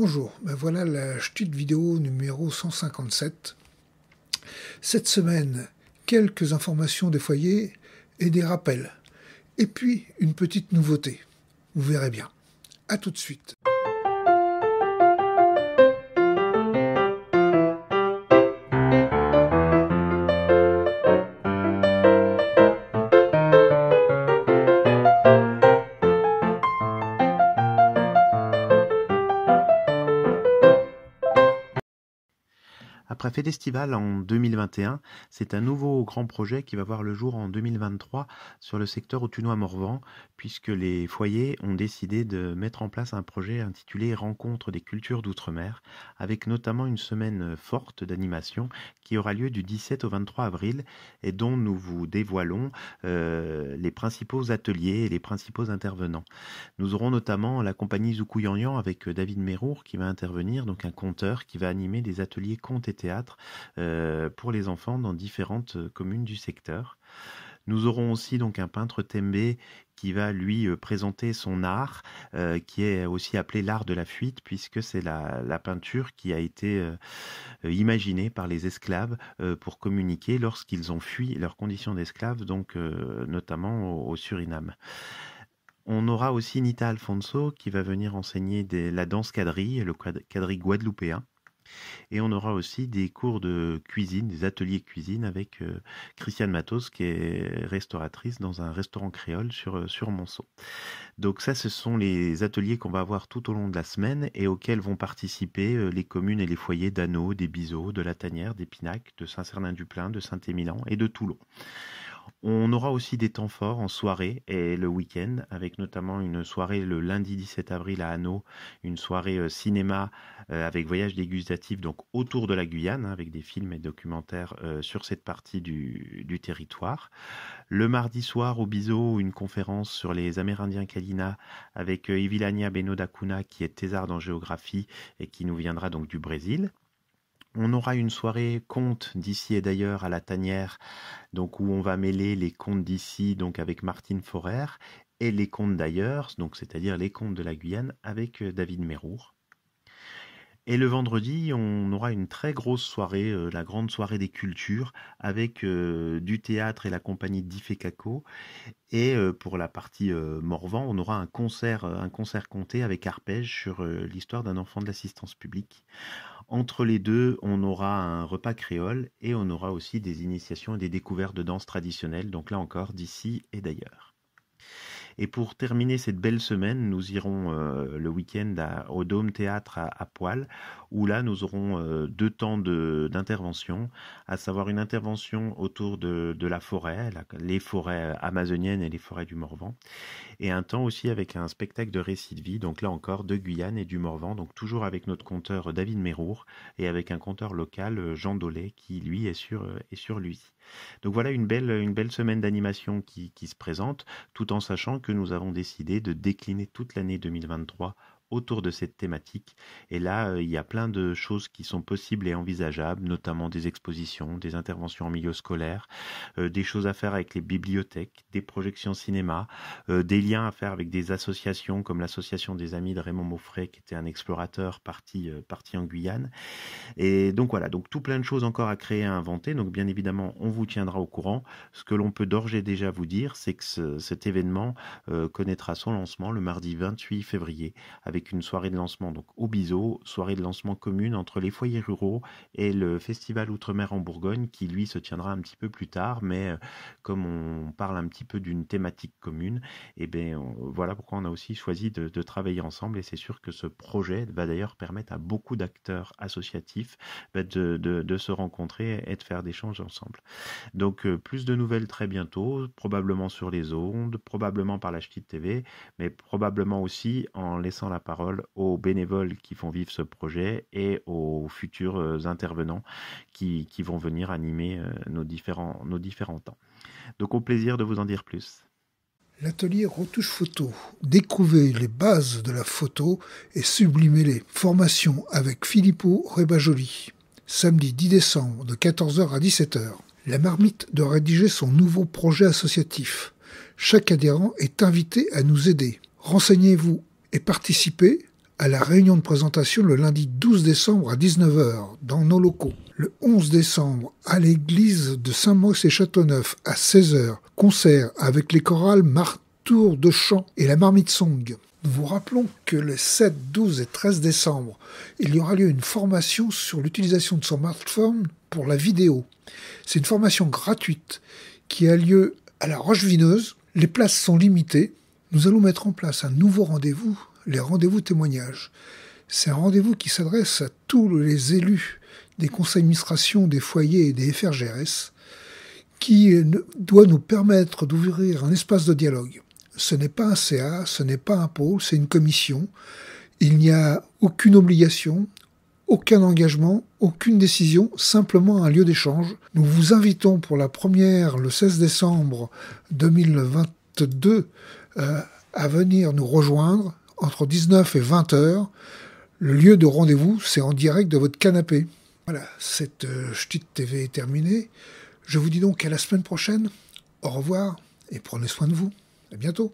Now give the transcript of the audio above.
Bonjour, ben voilà la petite vidéo numéro 157. Cette semaine, quelques informations des foyers et des rappels. Et puis, une petite nouveauté. Vous verrez bien. A tout de suite. Après Festival en 2021, c'est un nouveau grand projet qui va voir le jour en 2023 sur le secteur Autunois-Morvan, puisque les foyers ont décidé de mettre en place un projet intitulé Rencontre des cultures d'outre-mer, avec notamment une semaine forte d'animation qui aura lieu du 17 au 23 avril et dont nous vous dévoilons les principaux ateliers et les principaux intervenants. Nous aurons notamment la compagnie Zoukouyanyan avec David Mérour qui va intervenir, donc un conteur qui va animer des ateliers contes et théâtre pour les enfants dans différentes communes du secteur. Nous aurons aussi donc un peintre Tembe qui va lui présenter son art, qui est aussi appelé l'art de la fuite, puisque c'est la peinture qui a été imaginée par les esclaves pour communiquer lorsqu'ils ont fui leurs conditions d'esclaves, donc notamment au Suriname. On aura aussi Nita Alfonso qui va venir enseigner la danse quadrille, le quadrille guadeloupéen. Et on aura aussi des cours de cuisine, des ateliers cuisine avec Christiane Matos qui est restauratrice dans un restaurant créole sur Monceau. Donc ça, ce sont les ateliers qu'on va avoir tout au long de la semaine et auxquels vont participer les communes et les foyers d'Anneau, des Bizeaux, de la Tanière, d'Épinac, de Saint-Cernin-du-Plain, de Saint-Émilion et de Toulon. On aura aussi des temps forts en soirée et le week-end, avec notamment une soirée le lundi 17 avril à Anneau, une soirée cinéma avec voyage dégustatif donc autour de la Guyane, avec des films et documentaires sur cette partie du territoire. Le mardi soir au Bizeau, une conférence sur les Amérindiens Kalina avec Ivilania Beno Dacuna qui est thésarde en géographie et qui nous viendra donc du Brésil. On aura une soirée contes d'ici et d'ailleurs à la Tanière, donc où on va mêler les contes d'ici, donc avec Martine Forer, et les contes d'ailleurs, donc c'est-à-dire les contes de la Guyane avec David Mérour. Et le vendredi, on aura une très grosse soirée, la grande soirée des cultures, avec du théâtre et la compagnie d'Ifekako. Et pour la partie Morvan, on aura un concert compté avec arpège sur l'histoire d'un enfant de l'assistance publique. Entre les deux, on aura un repas créole et on aura aussi des initiations et des découvertes de danse traditionnelle, donc là encore d'ici et d'ailleurs. Et pour terminer cette belle semaine, nous irons le week-end au Dôme Théâtre à Poil, où là nous aurons deux temps d'intervention, à savoir une intervention autour de la forêt, les forêts amazoniennes et les forêts du Morvan, et un temps aussi avec un spectacle de récit de vie, donc là encore de Guyane et du Morvan, donc toujours avec notre conteur David Mérour et avec un conteur local Jean Dollet qui lui est sur Luzy. Donc voilà une belle semaine d'animation qui se présente, tout en sachant que nous avons décidé de décliner toute l'année 2023 autour de cette thématique. Et là, il y a plein de choses qui sont possibles et envisageables, notamment des expositions, des interventions en milieu scolaire, des choses à faire avec les bibliothèques, des projections cinéma, des liens à faire avec des associations comme l'association des amis de Raymond Mauffret, qui était un explorateur parti en Guyane. Et donc voilà, donc tout plein de choses encore à créer, à inventer. Donc bien évidemment, on vous tiendra au courant. Ce que l'on peut d'ores et déjà vous dire, c'est que cet événement connaîtra son lancement le mardi 28 février, avec une soirée de lancement donc au Bizeau, soirée de lancement commune entre les foyers ruraux et le festival Outre-mer en Bourgogne qui lui se tiendra un petit peu plus tard, mais comme on parle un petit peu d'une thématique commune, et bien voilà pourquoi on a aussi choisi de travailler ensemble, et c'est sûr que ce projet va d'ailleurs permettre à beaucoup d'acteurs associatifs de se rencontrer et de faire des échanges ensemble. Donc plus de nouvelles très bientôt, probablement sur les ondes, probablement par la Ch'tite TV, mais probablement aussi en laissant la parole aux bénévoles qui font vivre ce projet et aux futurs intervenants qui vont venir animer nos différents temps. Donc au plaisir de vous en dire plus. L'atelier retouche photo. Découvrez les bases de la photo et sublimez-les. Formation avec Filippo Rebajoli. Samedi 10 décembre de 14h à 17h. La marmite doit rédiger son nouveau projet associatif. Chaque adhérent est invité à nous aider. Renseignez-vous et participez à la réunion de présentation le lundi 12 décembre à 19 h dans nos locaux. Le 11 décembre, à l'église de Saint-Maurice-et-Châteauneuf à 16 h, concert avec les chorales Martour de Chant et la Marmite Song. Nous vous rappelons que les 7, 12 et 13 décembre, il y aura lieu une formation sur l'utilisation de son smartphone pour la vidéo. C'est une formation gratuite qui a lieu à la Roche-Vineuse. Les places sont limitées. Nous allons mettre en place un nouveau rendez-vous, les rendez-vous témoignages. C'est un rendez-vous qui s'adresse à tous les élus des conseils d'administration, des foyers et des FRGRS, qui doit nous permettre d'ouvrir un espace de dialogue. Ce n'est pas un CA, ce n'est pas un pôle, c'est une commission. Il n'y a aucune obligation, aucun engagement, aucune décision, simplement un lieu d'échange. Nous vous invitons pour la première, le 16 décembre 2022, à venir nous rejoindre entre 19 et 20 heures. Le lieu de rendez-vous, c'est en direct de votre canapé. Voilà, cette Ch'tite TV est terminée. Je vous dis donc à la semaine prochaine. Au revoir et prenez soin de vous. À bientôt.